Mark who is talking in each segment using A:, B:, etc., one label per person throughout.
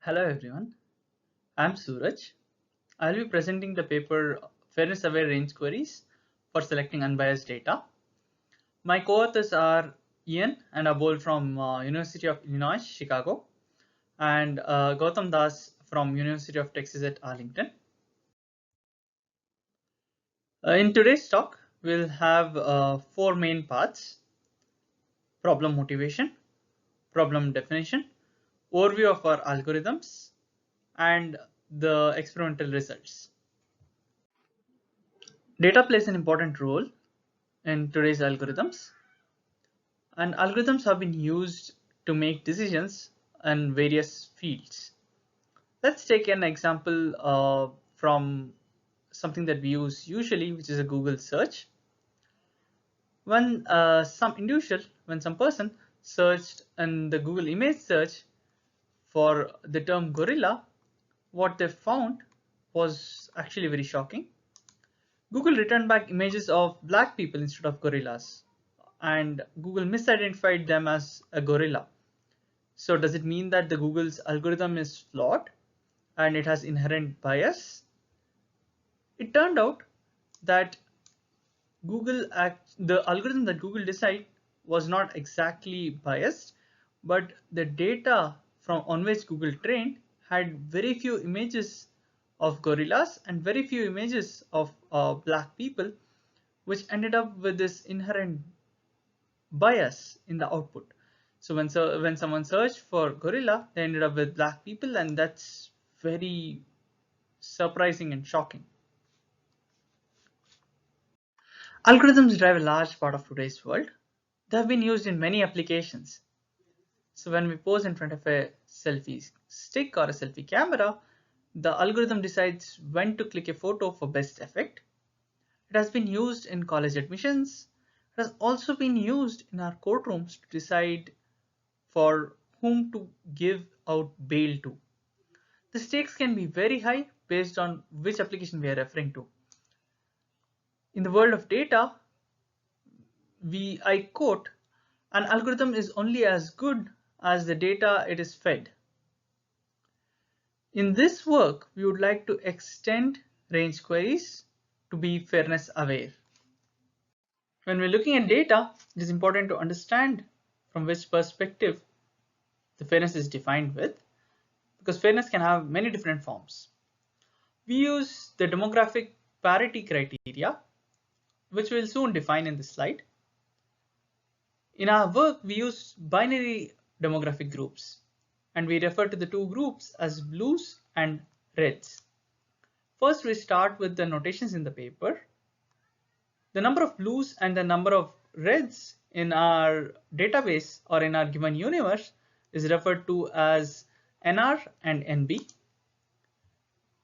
A: Hello everyone, I'm Suraj. I'll be presenting the paper Fairness Aware Range Queries for selecting unbiased data. My co-authors are Ian and Abol from University of Illinois, Chicago, and Gautam Das from University of Texas at Arlington. In today's talk, we'll have four main parts: problem motivation, problem definition, overview of our algorithms, and the experimental results. Data plays an important role in today's algorithms, and algorithms have been used to make decisions in various fields. Let's take an example from something that we use usually, which is a Google search. When some person searched in the Google image search for the term gorilla, what they found was actually very shocking. Google returned back images of black people instead of gorillas, and Google misidentified them as a gorilla. So does it mean that the Google's algorithm is flawed and it has inherent bias? It turned out that the algorithm that Google decided was not exactly biased, but the data on which Google trained had very few images of gorillas and very few images of black people, which ended up with this inherent bias in the output. So when someone searched for gorilla, they ended up with black people, and that's very surprising and shocking. Algorithms drive a large part of today's world. They have been used in many applications. So when we pose in front of a selfie stick or a selfie camera, the algorithm decides when to click a photo for best effect. It has been used in college admissions. It has also been used in our courtrooms to decide for whom to give out bail to. The stakes can be very high based on which application we are referring to. In the world of data, I quote, an algorithm is only as good as the data it is fed. In this work, we would like to extend range queries to be fairness aware. When we're looking at data, it is important to understand from which perspective the fairness is defined with, because fairness can have many different forms. We use the demographic parity criteria, which we'll soon define in this slide. In our work, we use binary demographic groups, and we refer to the two groups as blues and reds. First, we start with the notations in the paper. The number of blues and the number of reds in our database or in our given universe is referred to as NR and NB.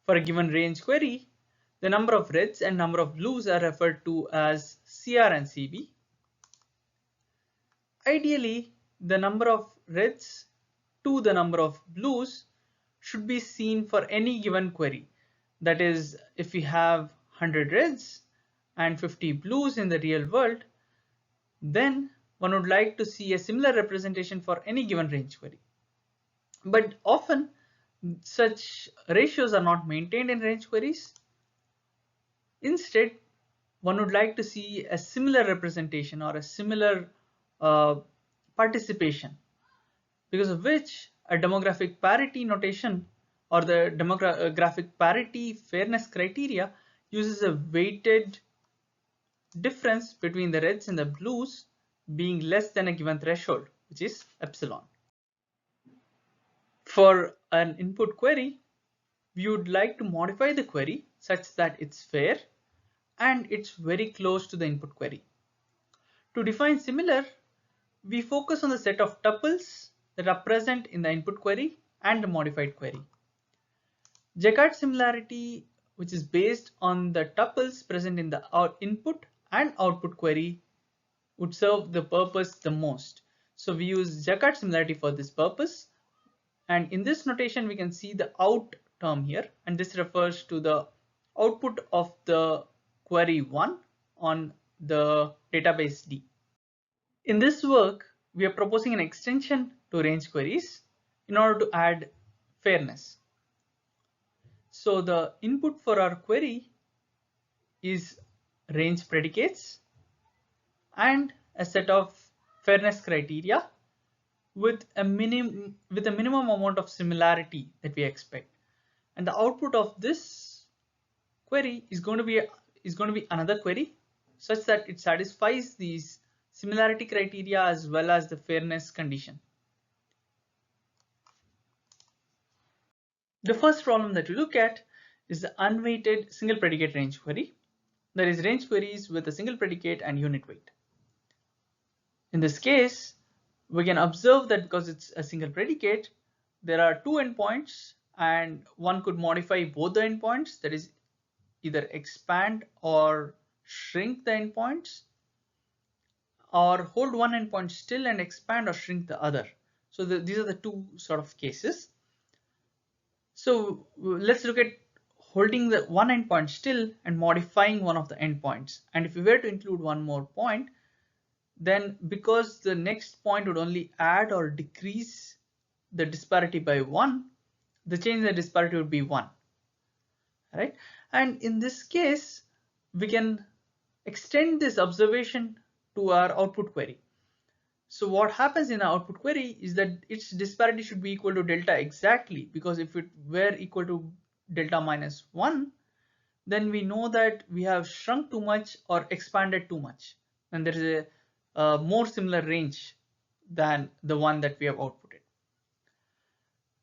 A: For a given range query, the number of reds and number of blues are referred to as CR and CB. Ideally, the number of reds to the number of blues should be seen for any given query. That is, if we have 100 reds and 50 blues in the real world, then one would like to see a similar representation for any given range query. But often such ratios are not maintained in range queries. Instead, one would like to see a similar representation or a similar participation, because of which a demographic parity notation or the demographic parity fairness criteria uses a weighted difference between the reds and the blues being less than a given threshold, which is epsilon. For an input query, we would like to modify the query such that it's fair and it's very close to the input query. To define similar, we focus on the set of tuples that are present in the input query and the modified query. Jaccard similarity, which is based on the tuples present in the input and output query, would serve the purpose the most. So we use Jaccard similarity for this purpose. And in this notation, we can see the out term here, and this refers to the output of the query 1 on the database D. In this work, we are proposing an extension to range queries in order to add fairness. So the input for our query is range predicates and a set of fairness criteria with a minimum amount of similarity that we expect. And the output of this query is going to be another query such that it satisfies these similarity criteria as well as the fairness condition. The first problem that we look at is the unweighted single predicate range query. That is range queries with a single predicate and unit weight. In this case, we can observe that because it's a single predicate, there are two endpoints and one could modify both the endpoints, that is either expand or shrink the endpoints, or hold one endpoint still and expand or shrink the other. So these are the two sort of cases. So let's look at holding the one endpoint still and modifying one of the endpoints. And if we were to include one more point, then because the next point would only add or decrease the disparity by 1, the change in the disparity would be 1. Right? And in this case, we can extend this observation to our output query. So what happens in our output query is that its disparity should be equal to delta exactly, because if it were equal to delta minus 1, then we know that we have shrunk too much or expanded too much, and there is a more similar range than the one that we have outputted.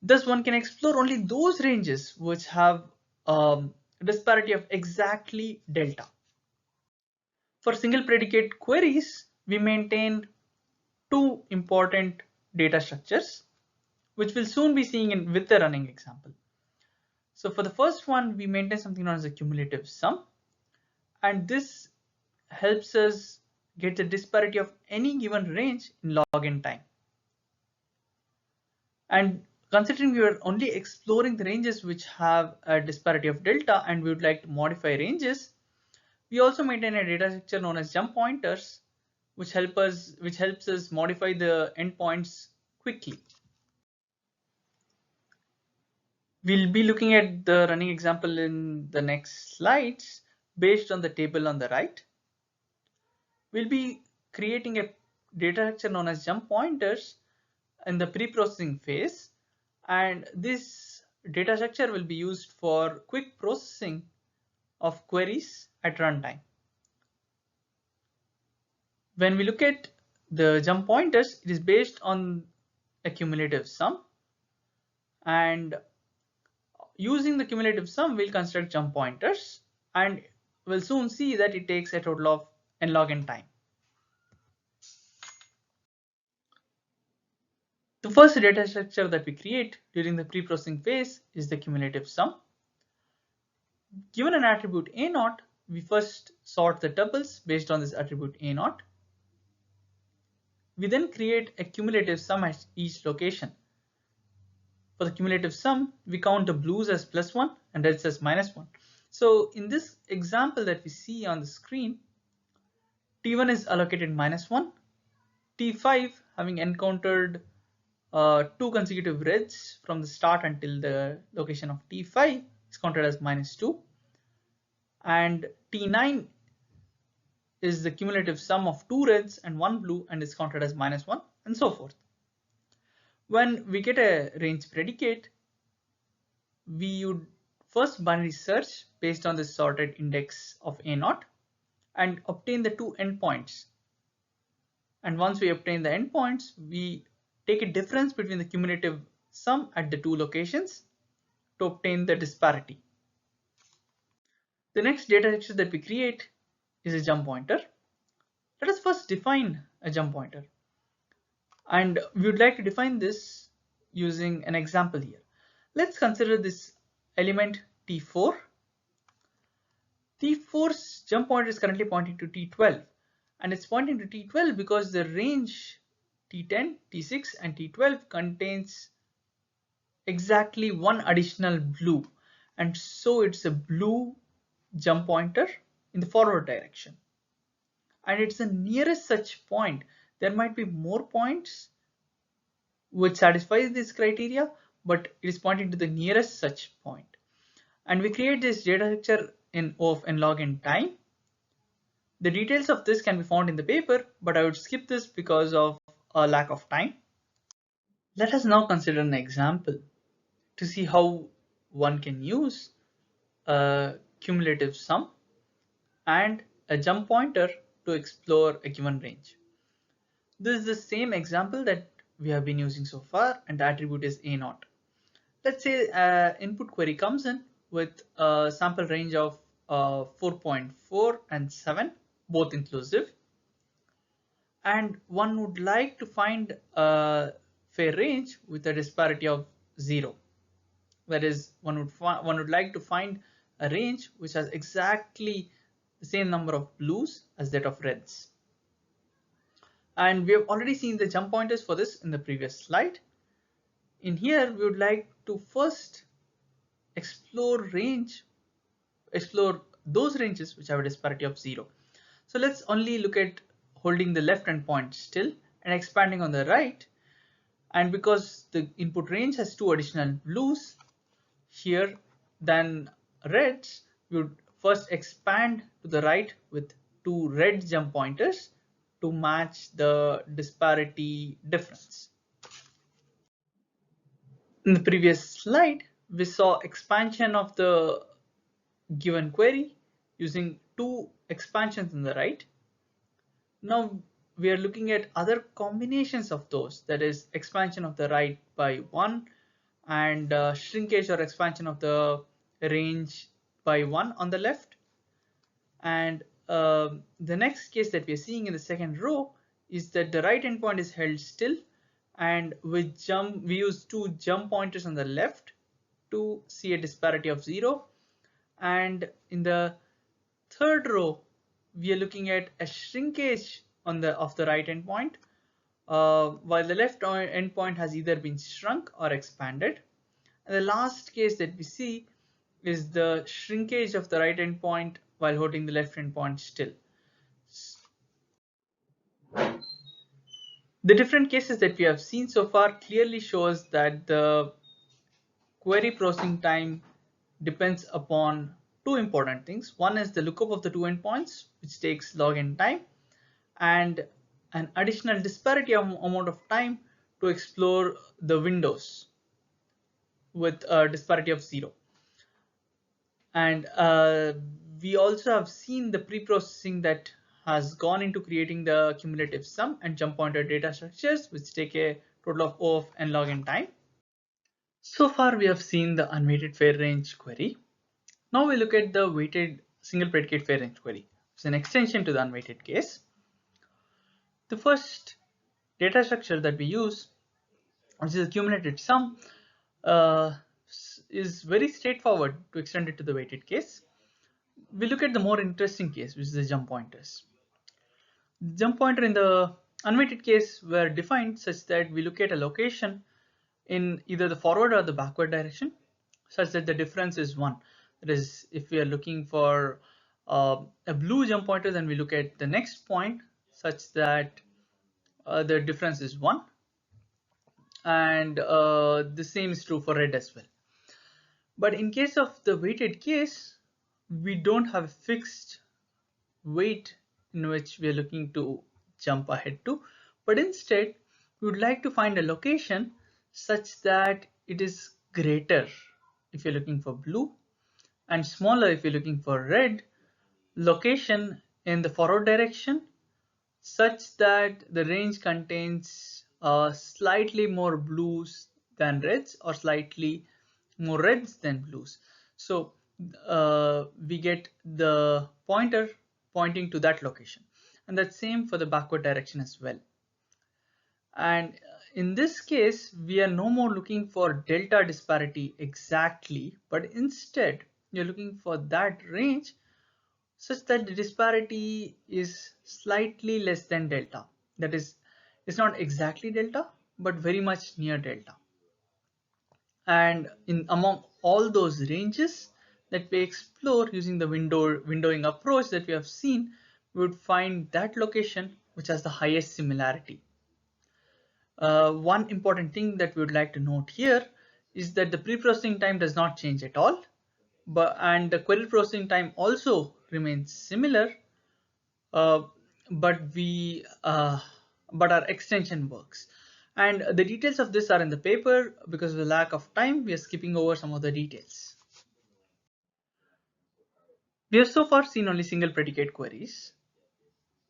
A: Thus one can explore only those ranges which have a disparity of exactly delta. For single predicate queries, we maintain two important data structures, which we'll soon be seeing with the running example. So for the first one, we maintain something known as a cumulative sum, and this helps us get the disparity of any given range in log n time. And considering we are only exploring the ranges which have a disparity of delta and we would like to modify ranges, we also maintain a data structure known as jump pointers, which helps us modify the endpoints quickly. We'll be looking at the running example in the next slides based on the table on the right. We'll be creating a data structure known as jump pointers in the pre-processing phase, and this data structure will be used for quick processing of queries at runtime. When we look at the jump pointers, it is based on a cumulative sum, and using the cumulative sum we'll construct jump pointers, and we'll soon see that it takes a total of n log n time. The first data structure that we create during the pre-processing phase is the cumulative sum. Given an attribute a0, we first sort the tuples based on this attribute a0. We then create a cumulative sum at each location. For the cumulative sum, we count the blues as +1 and reds as -1. So in this example that we see on the screen, T1 is allocated -1, T5 having encountered two consecutive reds from the start until the location of T5 is counted as -2, and T9 is the cumulative sum of two reds and one blue and is counted as -1, and so forth. When we get a range predicate, we would first binary search based on the sorted index of a0 and obtain the two endpoints. And once we obtain the endpoints, we take a difference between the cumulative sum at the two locations to obtain the disparity. The next data structure that we create is a jump pointer. Let us first define a jump pointer. And we would like to define this using an example here. Let's consider this element T4. T4's jump pointer is currently pointing to T12, and it's pointing to T12 because the range T10, T6 and T12 contains exactly one additional blue, and so it's a blue jump pointer in the forward direction, and it's the nearest such point. There might be more points which satisfies this criteria, but it is pointing to the nearest such point. And we create this data structure in O of n log n time. The details of this can be found in the paper, but I would skip this because of a lack of time. Let us now consider an example to see how one can use a cumulative sum and a jump pointer to explore a given range. This is the same example that we have been using so far, and the attribute is a0. Let's say input query comes in with a sample range of 4.4 and 7, both inclusive, and one would like to find a fair range with a disparity of 0. That is, one would like to find a range which has exactly the same number of blues as that of reds. And we have already seen the jump pointers for this in the previous slide. In here, we would like to first explore those ranges which have a disparity of 0. So let's only look at holding the left endpoint still and expanding on the right. And because the input range has 2 additional blues here than reds, we would first expand to the right with 2 red jump pointers to match the disparity difference. In the previous slide, we saw expansion of the given query using 2 expansions on the right. Now we are looking at other combinations of those, that is expansion of the right by 1 and shrinkage or expansion of the range by 1 on the left. And the next case that we are seeing in the second row is that the right endpoint is held still, and we use 2 jump pointers on the left to see a disparity of 0. And in the third row, we are looking at a shrinkage of the right endpoint, while the left endpoint has either been shrunk or expanded. And the last case that we see is the shrinkage of the right endpoint while holding the left endpoint still. The different cases that we have seen so far clearly shows that the query processing time depends upon 2 important things. One is the lookup of the 2 endpoints, which takes log n time, and an additional disparity amount of time to explore the windows with a disparity of 0. And we also have seen the pre-processing that has gone into creating the cumulative sum and jump pointer data structures, which take a total of O of n log n time. So far we have seen the unweighted fair range query. Now we look at the weighted single predicate fair range query. It's an extension to the unweighted case. The first data structure that we use, which is a cumulative sum, uh, is very straightforward to extend it to the weighted case. We look at the more interesting case, which is the jump pointers. The jump pointer in the unweighted case were defined such that we look at a location in either the forward or the backward direction, such that the difference is 1. That is, if we are looking for a blue jump pointer, then we look at the next point such that the difference is 1. And the same is true for red as well. But in case of the weighted case, we don't have a fixed weight in which we are looking to jump ahead to, but instead we would like to find a location such that it is greater if you're looking for blue and smaller if you're looking for red, location in the forward direction such that the range contains slightly more blues than reds or slightly more reds than blues. So we get the pointer pointing to that location, and that's same for the backward direction as well. And in this case, we are no more looking for delta disparity exactly, but instead you're looking for that range such that the disparity is slightly less than delta. That is, it's not exactly delta, but very much near delta. And in among all those ranges that we explore using the windowing approach that we have seen, we would find that location which has the highest similarity. One important thing that we would like to note here is that the pre-processing time does not change at all, and the query processing time also remains similar, uh, but we but our extension works. And the details of this are in the paper. Because of the lack of time, we are skipping over some of the details. We have so far seen only single predicate queries.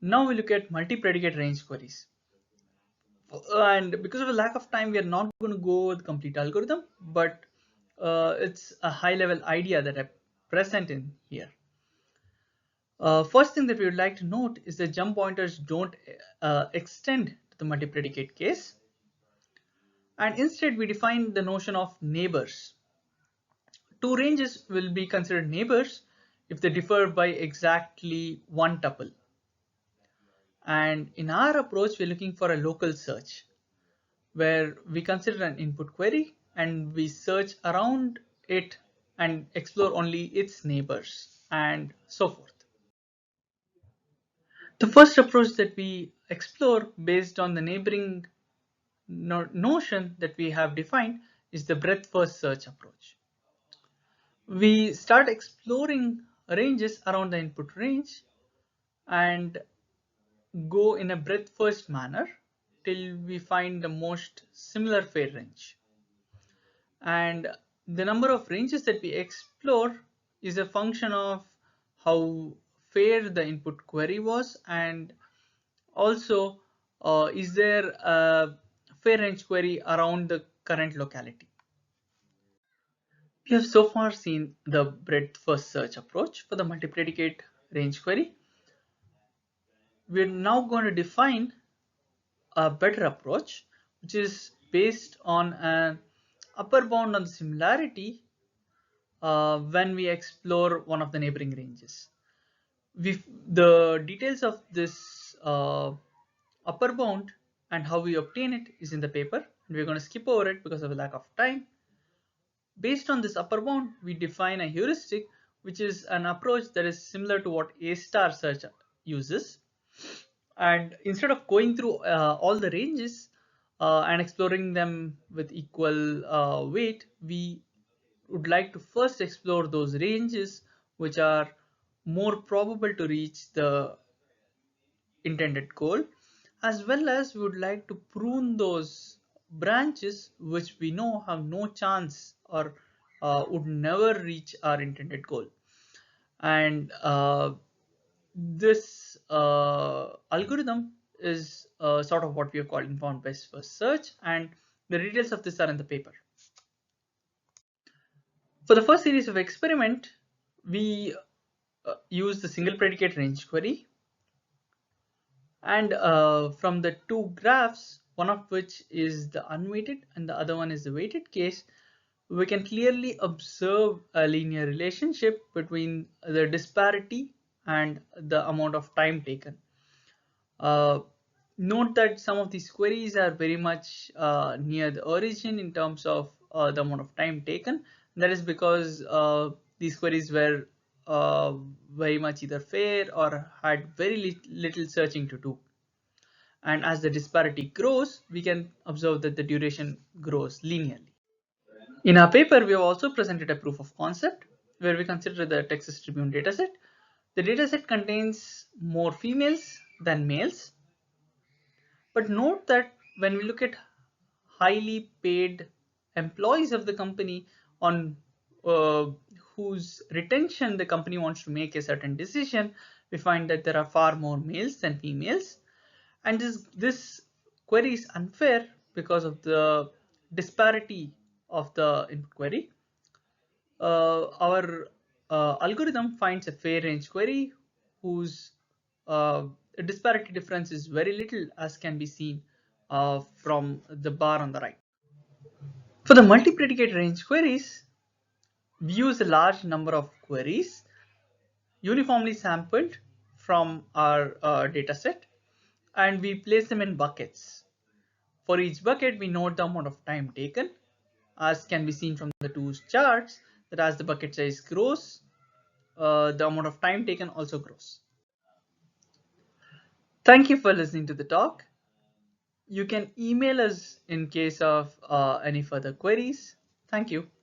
A: Now we look at multi-predicate range queries. And because of a lack of time, we are not going to go with complete algorithm, but it's a high level idea that I present in here. First thing that we would like to note is that jump pointers don't extend to the multi-predicate case, and instead we define the notion of neighbors. Two ranges will be considered neighbors if they differ by exactly one tuple. And in our approach, we're looking for a local search, where we consider an input query and we search around it and explore only its neighbors and so forth. The first approach that we explore based on the neighboring notion that we have defined is the breadth first search approach. We start exploring ranges around the input range and go in a breadth first manner till we find the most similar fair range. And the number of ranges that we explore is a function of how fair the input query was, and also is there a fair range query around the current locality. We have so far seen the breadth first search approach for the multi-predicate range query. We're now going to define a better approach, which is based on an upper bound on the similarity when we explore one of the neighboring ranges. The details of this upper bound and how we obtain it is in the paper, and we're going to skip over it because of a lack of time. Based on this upper bound, we define a heuristic, which is an approach that is similar to what A star search uses. And instead of going through all the ranges and exploring them with equal weight, we would like to first explore those ranges which are more probable to reach the intended goal, as well as we would like to prune those branches which we know have no chance or would never reach our intended goal. And this algorithm is sort of what we have called informed best first search, and the details of this are in the paper. For the first series of experiment, we use the single predicate range query, and from the two graphs, one of which is the unweighted and the other one is the weighted case, we can clearly observe a linear relationship between the disparity and the amount of time taken. Uh, Note that some of these queries are very much near the origin in terms of the amount of time taken. That is because these queries were very much either fair or had very little searching to do. And as the disparity grows, we can observe that the duration grows linearly. In our paper, we have also presented a proof of concept where we consider the Texas Tribune dataset. The dataset contains more females than males. But note that when we look at highly paid employees of the company on uh, whose retention the company wants to make a certain decision, we find that there are far more males than females. And this query is unfair because of the disparity of the input query. Our algorithm finds a fair range query whose uh, disparity difference is very little, as can be seen from the bar on the right. For the multi-predicate range queries, we use a large number of queries uniformly sampled from our data set, and we place them in buckets. For each bucket, we note the amount of time taken, as can be seen from the two charts, that as the bucket size grows, the amount of time taken also grows. Thank you for listening to the talk. You can email us in case of any further queries. Thank you.